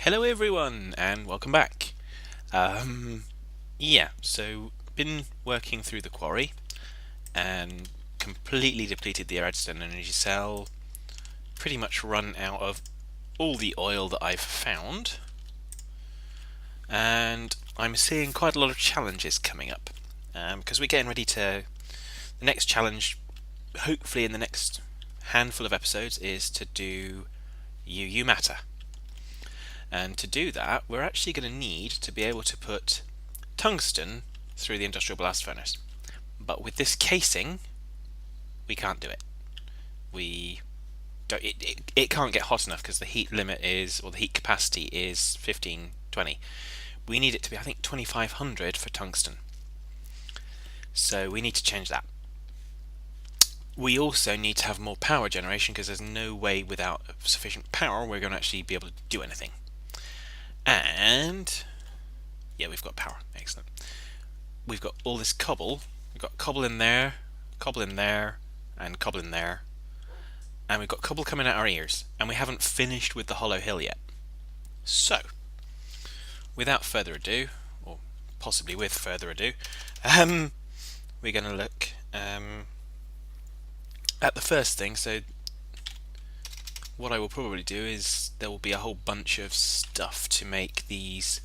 Hello everyone and welcome back. So been working through the quarry and completely depleted the redstone energy cell, pretty much run out of all the oil that I've found, and I'm seeing quite a lot of challenges coming up because we're getting ready to. The next challenge, hopefully in the next handful of episodes, is to do UU matter. And to do that, we're actually going to need to be able to put tungsten through the industrial blast furnace. But with this casing, we can't do it. We don't. It can't get hot enough because the heat limit is, or the heat capacity is 1520. We need it to be, I think, 2500 for tungsten. So we need to change that. We also need to have more power generation because there's no way without sufficient power we're going to actually be able to do anything. And yeah, we've got power. Excellent. We've got all this cobble. We've got cobble in there, cobble in there, and cobble in there. And we've got cobble coming out our ears. And we haven't finished with the hollow hill yet. So, without further ado, or possibly with further ado, we're going to look at the first thing. So, what I will probably do is there will be a whole bunch of stuff to make these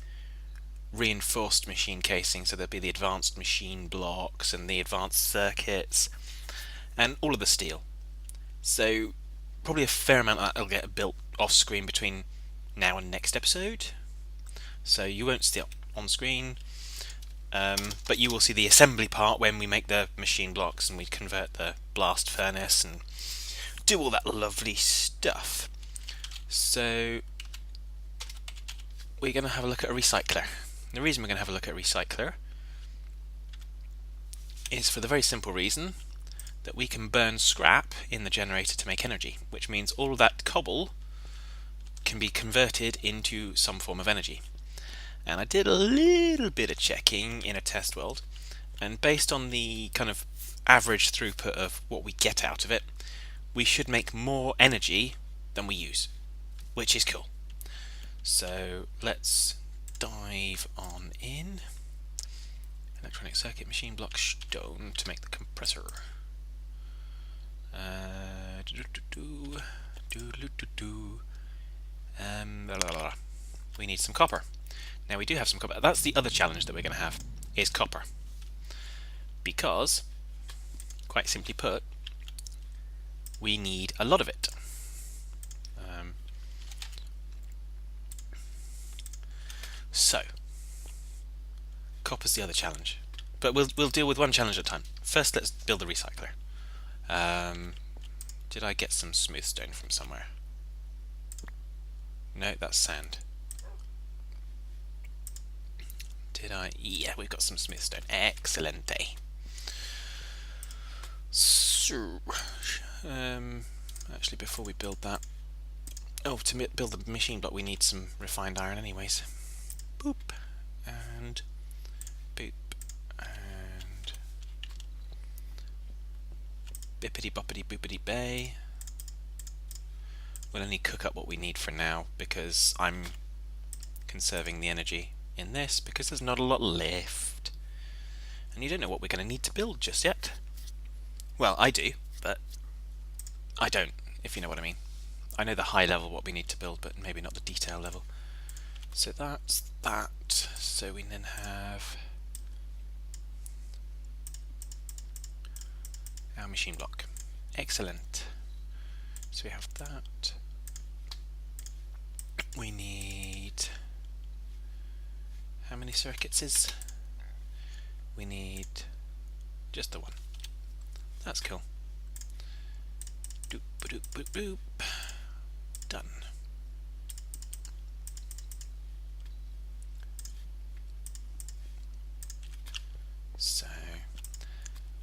reinforced machine casings. So there'll be the advanced machine blocks and the advanced circuits and all of the steel. So probably a fair amount of that will get built off screen between now and next episode. So you won't see it on screen, but you will see the assembly part when we make the machine blocks and we convert the blast furnace and do all that lovely stuff. So we're going to have a look at a recycler. The reason we're going to have a look at a recycler is for the very simple reason that we can burn scrap in the generator to make energy, which means all of that cobble can be converted into some form of energy. And I did a little bit of checking in a test world, and based on the kind of average throughput of what we get out of it, we should make more energy than we use, which is cool. So let's dive on in. Electronic circuit, machine block, stone to make the compressor. We need some copper. Now we do have some copper. That's the other challenge that we're going to have, is copper. Because, quite simply put, we need a lot of it. So, copper's the other challenge. But we'll deal with one challenge at a time. First, let's build a recycler. Did I get some smooth stone from somewhere? No, that's sand. Did I? Yeah, we've got some smooth stone. Excellent day. So, actually, before we build that, to build the machine block, we need some refined iron, anyways. Boop and boop and bippity boppity boopity bay. We'll only cook up what we need for now because I'm conserving the energy in this because there's not a lot left. And you don't know what we're going to need to build just yet. Well, I do, but I don't, if you know what I mean. I know the high level what we need to build, but maybe not the detail level. So that's that. So we then have our machine block. Excellent. So we have that. We need, how many circuits is? We need just the one. That's cool. Doop doop boop boop. Done. So,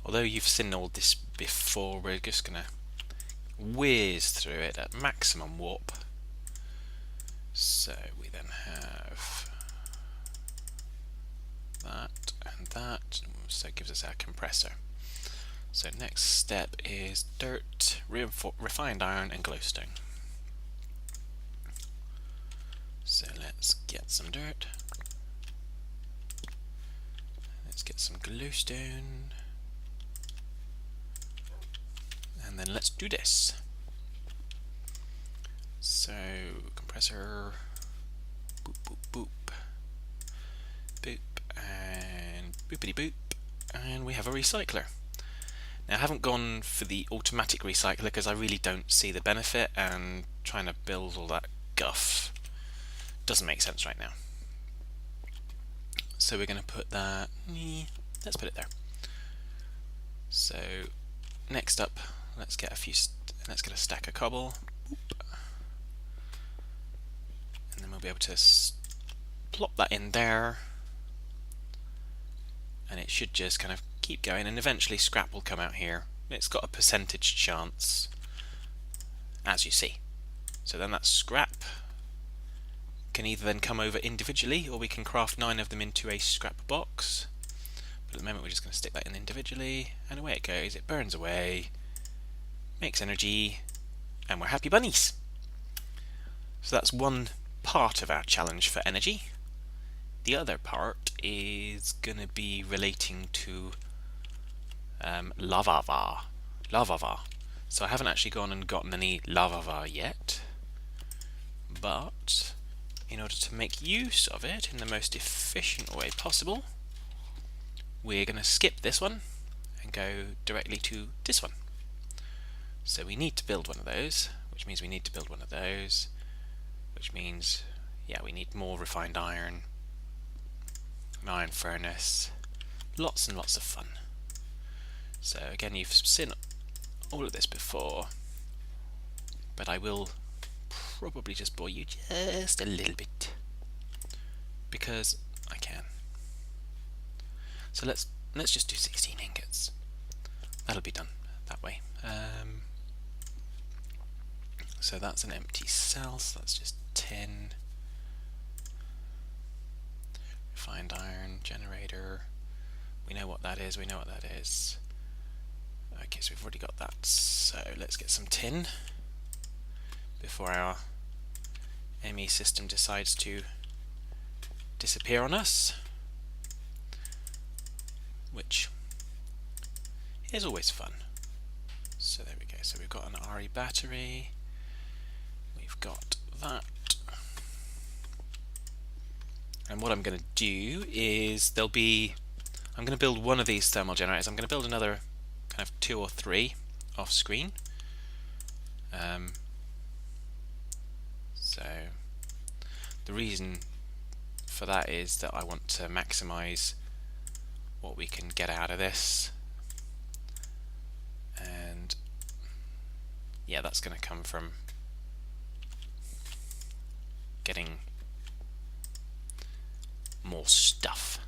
although you've seen all this before, we're just gonna whiz through it at maximum warp. So we then have that and that, so it gives us our compressor. So next step is dirt, refined iron and glowstone. So let's get some dirt. Let's get some glowstone. And then let's do this. So, compressor, boop, boop, boop, boop, and boopity boop, and we have a recycler. Now I haven't gone for the automatic recycler because I really don't see the benefit, and trying to build all that guff doesn't make sense right now. So we're going to put that, let's put it there. So next up, let's get a stack of cobble. And then we'll be able to plop that in there, and it should just kind of keep going, and eventually scrap will come out here. It's got a percentage chance, as you see. So then that scrap can either then come over individually, or we can craft 9 of them into a scrap box. But at the moment we're just going to stick that in individually, and away it goes. It burns away, makes energy, and we're happy bunnies. So that's one part of our challenge for energy. The other part is going to be relating to lava. So I haven't actually gone and gotten any lava yet, but in order to make use of it in the most efficient way possible, we're going to skip this one and go directly to this one. So we need to build one of those, which means we need to build one of those, which means, yeah, we need more refined iron, an iron furnace, lots and lots of fun. So again, you've seen all of this before, but I will probably just bore you just a little bit, because I can. So let's just do 16 ingots. That'll be done that way. So that's an empty cell, so that's just 10. Refined iron generator. We know what that is. Okay, so we've already got that. So let's get some tin before our ME system decides to disappear on us, which is always fun. So there we go. So we've got an RE battery. We've got that. And what I'm going to do is I'm going to build one of these thermal generators. I'm going to build another kind of 2 or 3 off screen. So the reason for that is that I want to maximize what we can get out of this, and yeah, that's going to come from getting more stuff,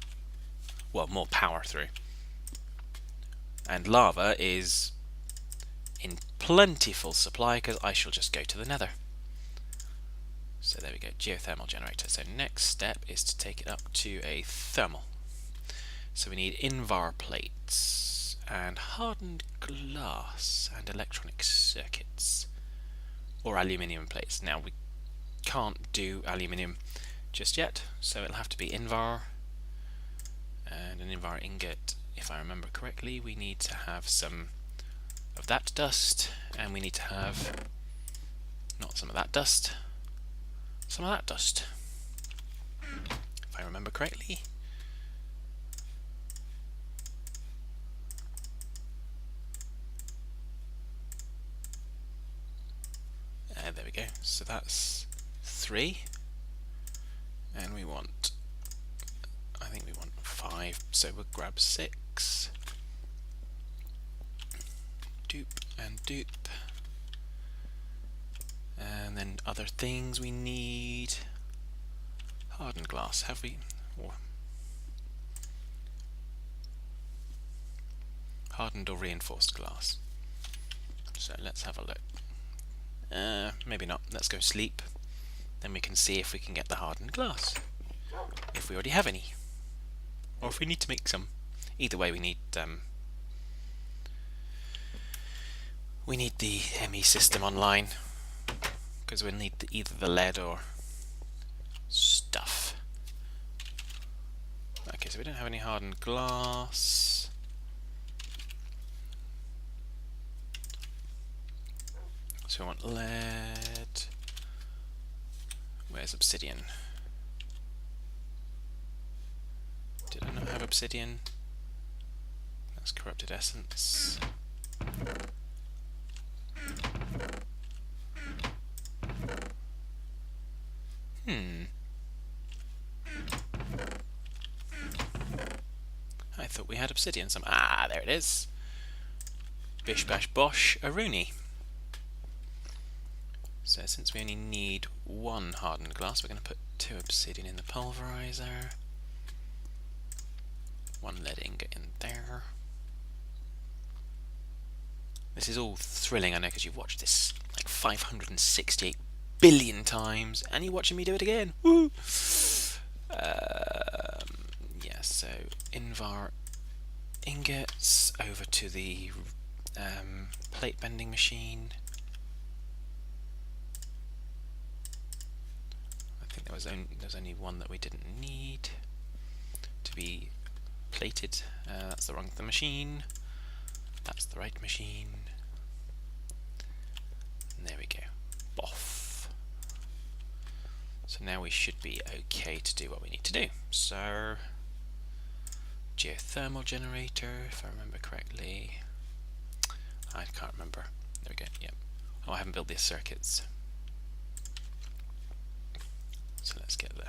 well, more power through. And lava is in plentiful supply because I shall just go to the nether. So there we go, geothermal generator. So next step is to take it up to a thermal. So we need invar plates and hardened glass and electronic circuits, or aluminium plates. Now we can't do aluminium just yet, so it'll have to be invar, and an invar ingot, if I remember correctly, we need to have some of that dust, and we need to have not some of that dust, some of that dust, if I remember correctly. There we go, so that's 3, and we want, I think we want 5, so we'll grab 6, dupe and dupe, and then other things we need. Hardened glass, have we? Or hardened or reinforced glass. So let's have a look. Maybe not. Let's go sleep. Then we can see if we can get the hardened glass, if we already have any, or if we need to make some. Either way, we need the ME system online, because we'll need either the lead or so we don't have any hardened glass. So we want lead. Where's obsidian? Did I not have obsidian? That's corrupted essence. I thought we had obsidian. There it is. Bish bash bosh, a Rooney. So since we only need one hardened glass, we're going to put 2 obsidian in the pulverizer. 1 lead ingot in there. This is all thrilling, I know, because you've watched this like 568 billion times, and you're watching me do it again. Woo! Yeah, so Invar ingots over to the plate bending machine. I think there was only one that we didn't need to be plated. That's the wrong machine. That's the right machine. And there we go. Boff. So now we should be okay to do what we need to do. So geothermal generator, if I remember correctly. I can't remember. There we go. Yep. Oh, I haven't built these circuits. So let's get the.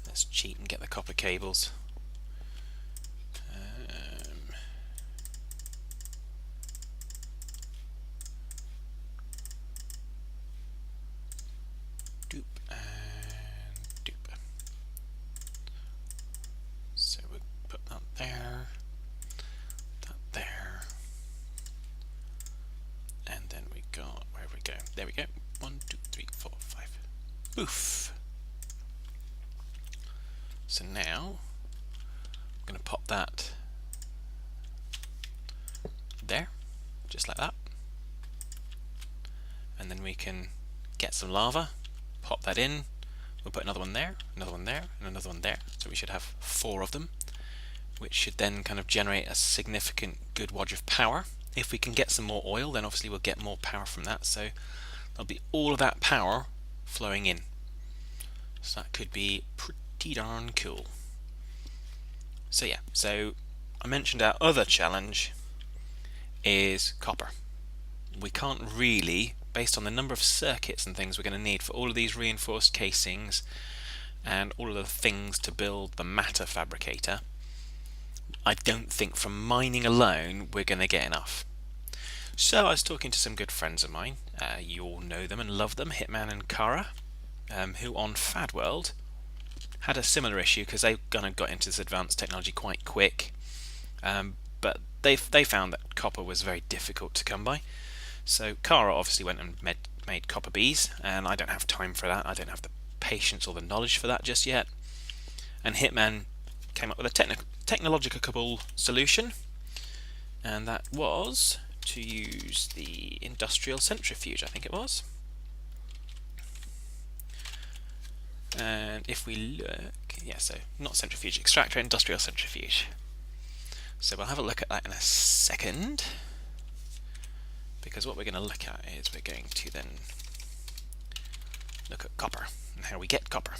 Let's cheat and get the copper cables. Doop and doop. So we'll put that there, that there, and then we got, where we go? There we go. 1, 2, 3, 4, 5. Boof. So now I'm going to pop that there, just like that, and then we can get some lava, pop that in, we'll put another one there, another one there, and another one there, so we should have 4 of them, which should then kind of generate a significant good wodge of power. If we can get some more oil, then obviously we'll get more power from that, so there'll be all of that power flowing in. So that could be pretty darn cool. So yeah, so I mentioned our other challenge is copper. We can't really, based on the number of circuits and things we're going to need for all of these reinforced casings and all of the things to build the matter fabricator, I don't think from mining alone we're going to get enough. So I was talking to some good friends of mine, you all know them and love them, PHaddman and Kara, who on PHaddworld had a similar issue because they kind of got into this advanced technology quite quick, but they found that copper was very difficult to come by. So Kara obviously went and made copper bees, and I don't have time for that. I don't have the patience or the knowledge for that just yet. And PHaddman came up with a technological solution, and that was to use the Industrial Centrifuge, I think it was. And if we look, yeah, so not centrifuge, extractor, Industrial Centrifuge. So we'll have a look at that in a second, because what we're going to look at is we're going to then look at copper and how we get copper,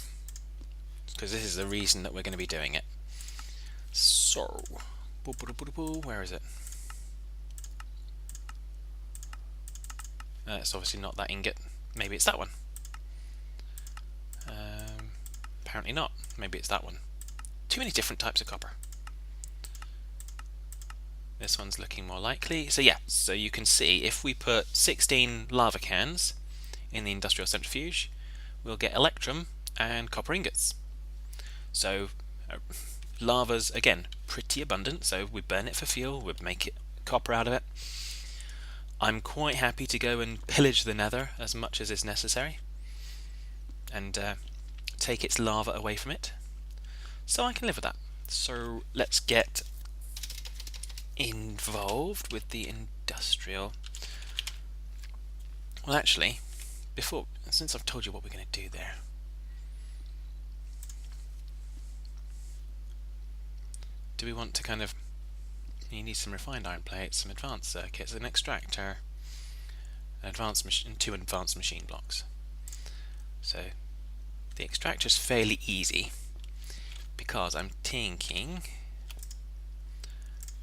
because this is the reason that we're going to be doing it. So, where is it? It's obviously not that ingot. Maybe it's that one. Apparently not. Maybe it's that one. Too many different types of copper. This one's looking more likely. So yeah, so you can see if we put 16 lava cans in the Industrial Centrifuge, we'll get electrum and copper ingots. So lava's, again, pretty abundant, so we burn it for fuel, we make it copper out of it. I'm quite happy to go and pillage the nether as much as is necessary and take its lava away from it, so I can live with that. So let's get involved with the industrial. Well, actually, since I've told you what we're going to do there, do we want to kind of... You need some refined iron plates, some advanced circuits, an extractor, and 2 advanced machine blocks. So the extractor is fairly easy because I'm thinking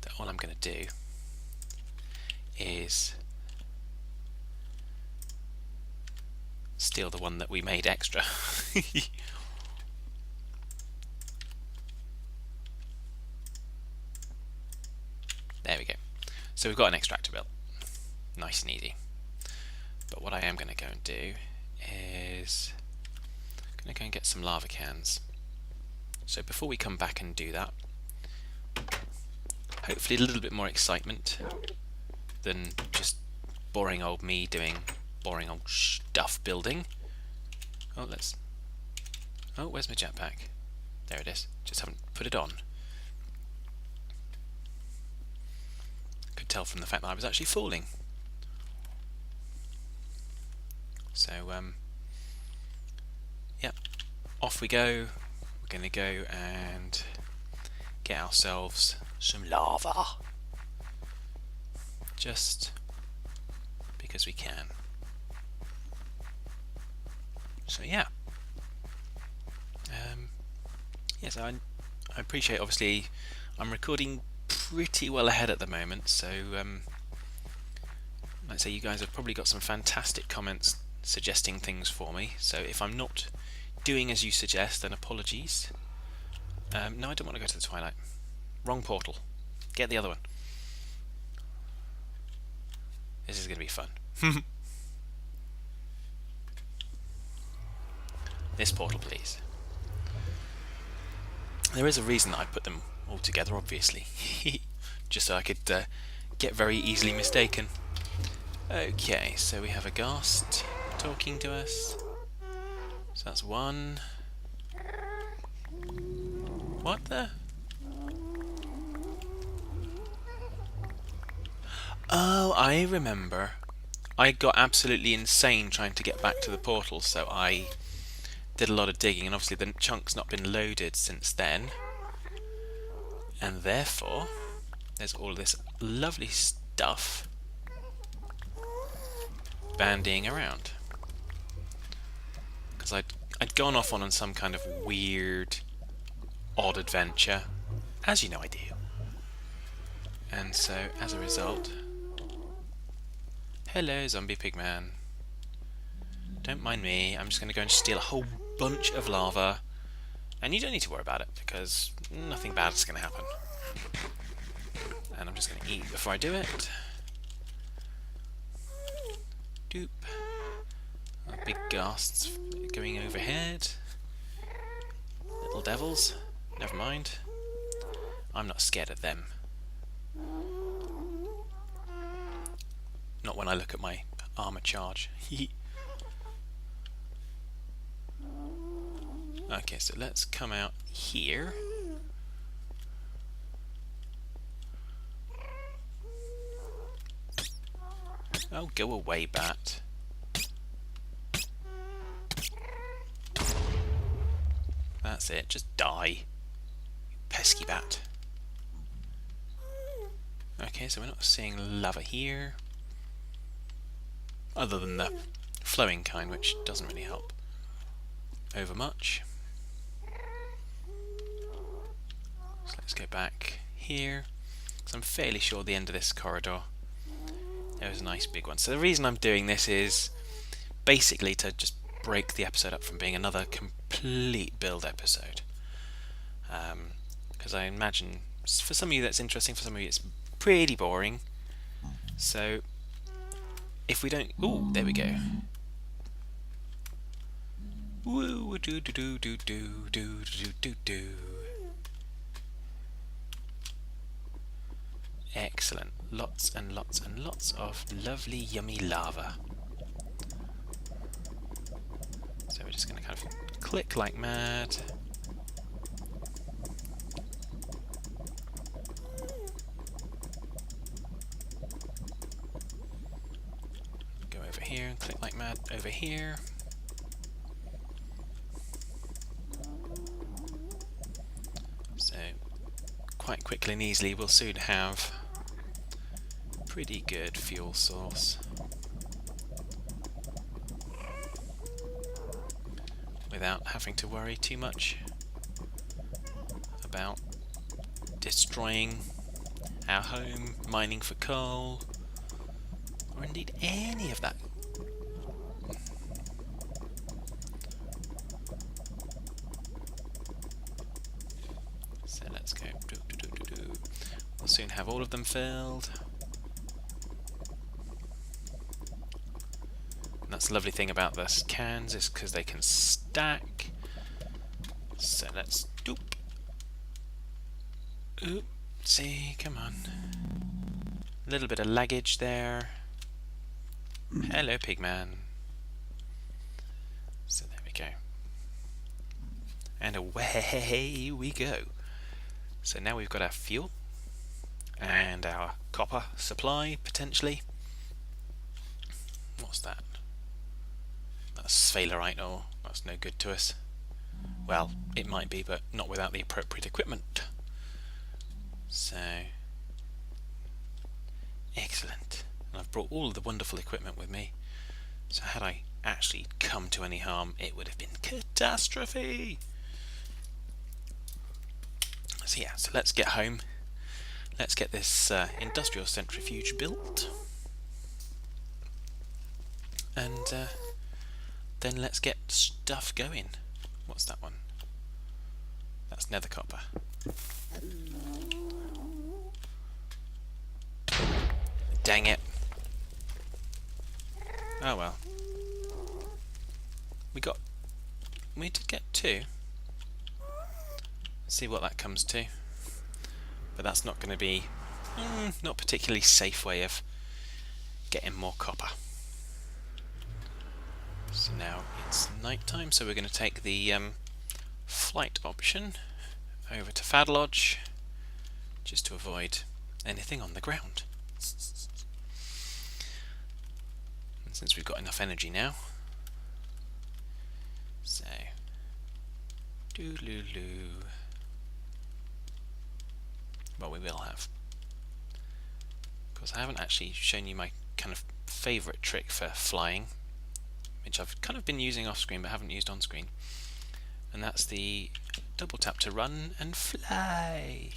that all I'm going to do is steal the one that we made extra. There we go. So we've got an extractor built. Nice and easy. But what I am going to go and do is I'm going to go and get some lava cans. So before we come back and do that, hopefully a little bit more excitement than just boring old me doing boring old stuff building. Oh, where's my jetpack? There it is. Just haven't put it on. Could tell from the fact that I was actually falling. So, yeah, off we go. We're going to go and get ourselves some lava. Just because we can. So, yeah. Yes, I appreciate, obviously, I'm recording pretty well ahead at the moment, so like I say, you guys have probably got some fantastic comments suggesting things for me, so if I'm not doing as you suggest, then apologies. No, I don't want to go to the Twilight. Wrong portal. Get the other one. This is going to be fun. This portal, please. There is a reason that I put them all together, obviously. Just so I could get very easily mistaken. Okay, so we have a ghast talking to us. So that's one. What the? Oh, I remember. I got absolutely insane trying to get back to the portal, so I did a lot of digging, and obviously the chunk's not been loaded since then. And therefore, there's all this lovely stuff bandying around. Because I'd gone off on some kind of weird, odd adventure, as you know I do. And so, as a result... Hello, zombie pigman. Don't mind me, I'm just going to go and steal a whole bunch of lava. And you don't need to worry about it, because nothing bad is going to happen. And I'm just going to eat before I do it. Doop. Big ghasts going overhead. Little devils. Never mind. I'm not scared of them. Not when I look at my armor charge. Okay, so let's come out here. Oh, go away, bat. That's it, just die. You pesky bat. Okay, so we're not seeing lava here. Other than the flowing kind, which doesn't really help over much. So let's go back here. So I'm fairly sure the end of this corridor there was a nice big one. So the reason I'm doing this is basically to just break the episode up from being another complete build episode. Because I imagine for some of you that's interesting, for some of you it's pretty boring. So if we don't... Ooh, there we go. Woo do do do do do do do do do. Excellent. Lots and lots and lots of lovely yummy lava. So we're just going to kind of click like mad. Go over here and click like mad over here. quite quickly and easily, we'll soon have a pretty good fuel source without having to worry too much about destroying our home, mining for coal, or indeed any of that. So let's go. We'll soon have all of them filled. And that's the lovely thing about the cans, is because they can stack. So let's doop. Oopsie, come on. A little bit of laggage there. Hello, Pigman. So there we go. And away we go. So now we've got our fuel and our copper supply, potentially. What's that? That's sphalerite ore. That's no good to us. Well, it might be, but not without the appropriate equipment. So, excellent. And I've brought all of the wonderful equipment with me. So had I actually come to any harm, it would have been catastrophe. So yeah, so let's get home. Let's get this industrial centrifuge built. And then let's get stuff going. What's that one? That's nether copper. Dang it. Oh well. We did get 2. Let's see what that comes to. But that's not going to be not particularly safe way of getting more copper. So now it's night time, so we're going to take the flight option over to Phadd Lodge, just to avoid anything on the ground. And since we've got enough energy now, so doo-loo-loo. Well, we will have. Because I haven't actually shown you my kind of favourite trick for flying, which I've kind of been using off screen but haven't used on screen. And that's the double tap to run and fly.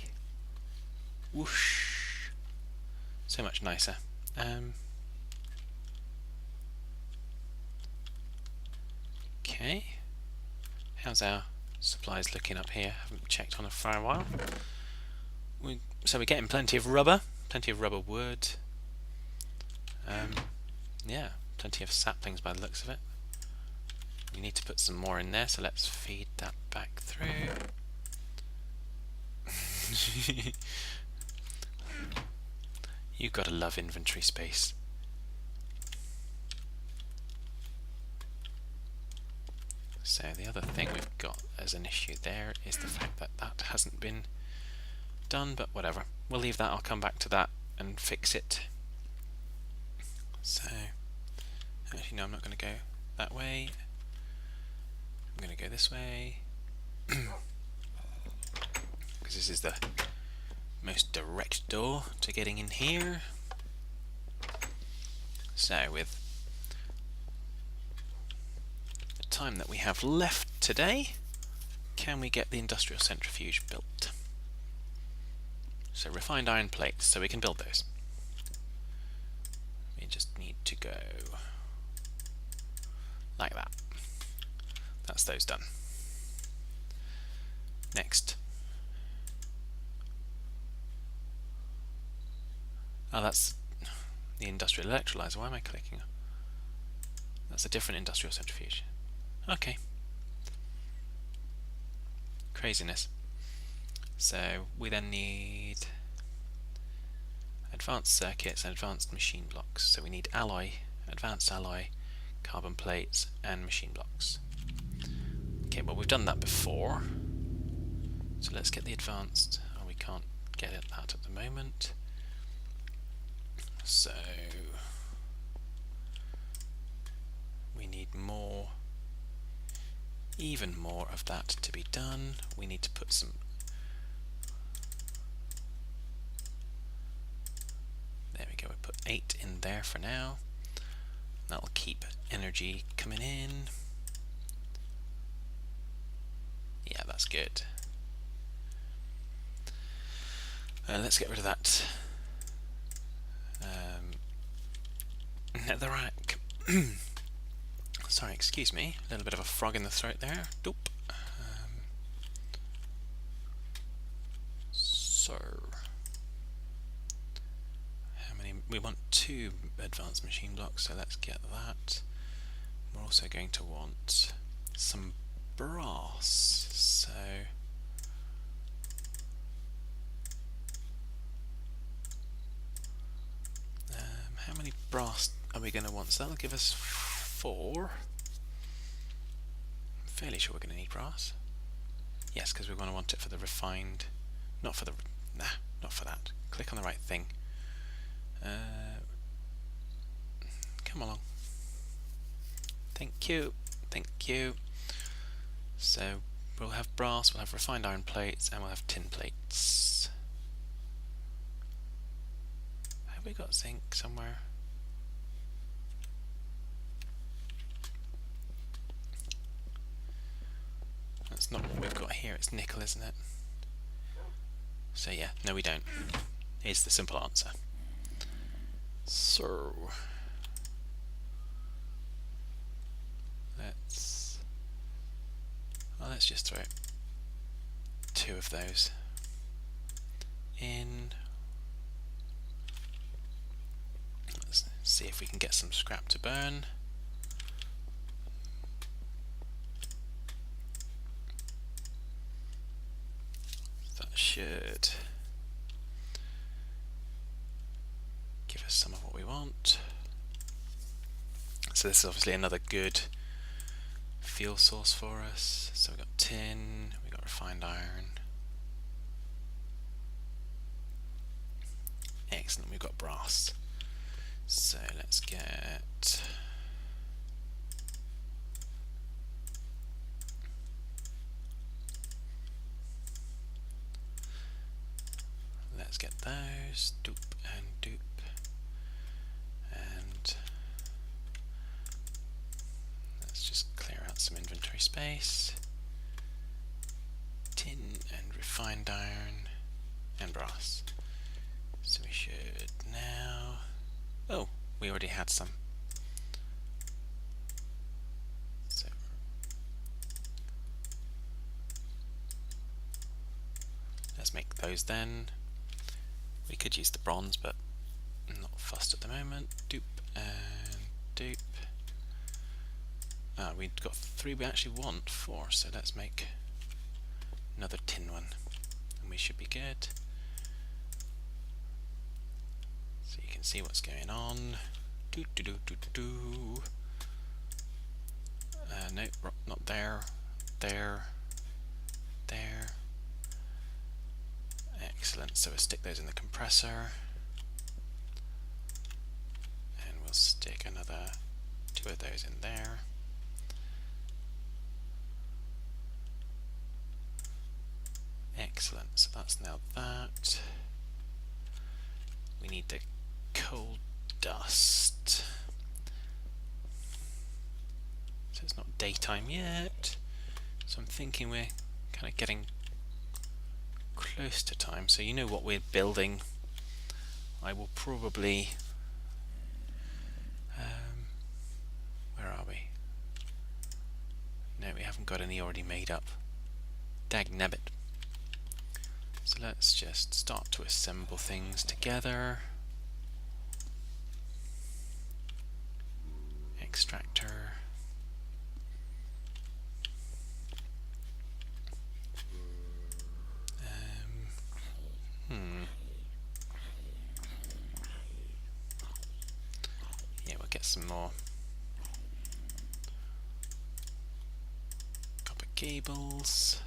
Whoosh. So much nicer. Okay. How's our supplies looking up here? Haven't checked on it for a while. So we're getting plenty of rubber wood. Yeah, plenty of saplings by the looks of it. We need to put some more in there, so let's feed that back through. You've got to love inventory space. So the other thing we've got as an issue there is the fact that that hasn't been done, but whatever. We'll leave that, I'll come back to that and fix it. So, actually no, I'm not going to go that way. I'm going to go this way. Because this is the most direct door to getting in here. So, with the time that we have left today, can we get the industrial centrifuge built? So refined iron plates, so we can build those. We just need to go like that. That's those done. Next. Oh, that's the industrial electrolyzer. Why am I clicking? That's a different industrial centrifuge. Okay. Craziness. So we then need advanced circuits and advanced machine blocks. So we need alloy, advanced alloy, carbon plates and machine blocks. Okay, well we've done that before. So let's get the advanced. Oh, we can't get that at the moment. So we need more, even more of that to be done. We need to put some 8 in there for now. That'll keep energy coming in. Yeah, that's good. Let's get rid of that netherrack. Sorry, excuse me. A little bit of a frog in the throat there. Doop. So, how many? We want 2 advanced machine blocks, so let's get that. We're also going to want some brass. So, how many brass are we going to want? So that'll give us 4. I'm fairly sure we're going to need brass. Yes, because we're going to want it for the refined. Not for the. Nah, not for that. Click on the right thing. Come along. Thank you. Thank you. So we'll have brass, we'll have refined iron plates, and we'll have tin plates. Have we got zinc somewhere? That's not what we've got here, it's nickel, isn't it? So yeah, no we don't. Is the simple answer. So let's just throw 2 of those in. Let's see if we can get some scrap to burn. That should give us some of what we want. So this is obviously another good fuel source for us. So we've got tin, we've got refined iron. Excellent, we've got brass. So let's get those, dupe and dupe, and let's just clear out some inventory space. Tin and refined iron and brass. So we should now. Oh, we already had some. So let's make those then. We could use the bronze, but I'm not fussed at the moment. Dupe and dupe. We've got 3, we actually want 4, so let's make another tin one, and we should be good. So you can see what's going on. No, not there. There. Excellent, so we'll stick those in the compressor, and we'll stick another 2 of those in there. Excellent, so that's now that. We need the coal dust. So it's not daytime yet, so I'm thinking we're kind of getting close to time, so you know what we're building. I will probably where are we? No, we haven't got any already made up. Dagnabbit. So let's just start to assemble things together. Extractor. Yeah, we'll get some more copper cables.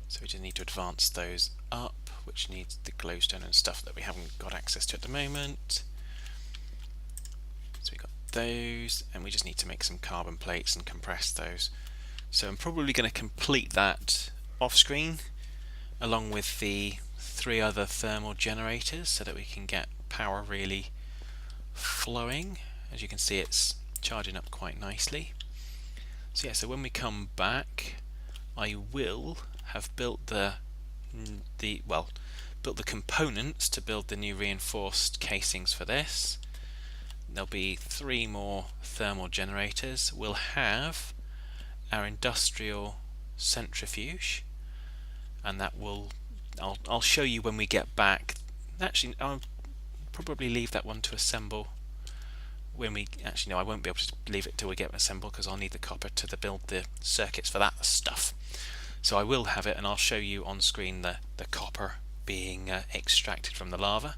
So we just need to advance those up, which needs the glowstone and stuff that we haven't got access to at the moment. So we got those, and we just need to make some carbon plates and compress those. So I'm probably going to complete that off screen, along with the 3 other thermal generators so that we can get power really flowing. As you can see, it's charging up quite nicely. So yeah, so when we come back, I will have built the components to build the new reinforced casings for this. There'll be 3 more thermal generators. We'll have our industrial centrifuge, and that will I'll show you when we get back. Actually, I'll probably leave that one to assemble when we no, I won't be able to leave it till we get assembled because I'll need the copper to build the circuits for that stuff. So I will have it, and I'll show you on screen the copper being extracted from the lava.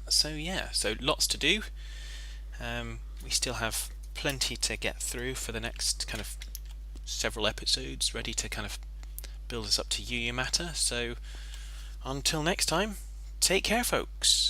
So yeah, so lots to do. We still have plenty to get through for the next kind of several episodes, ready to kind of build us up to UU matter. So until next time, take care, folks.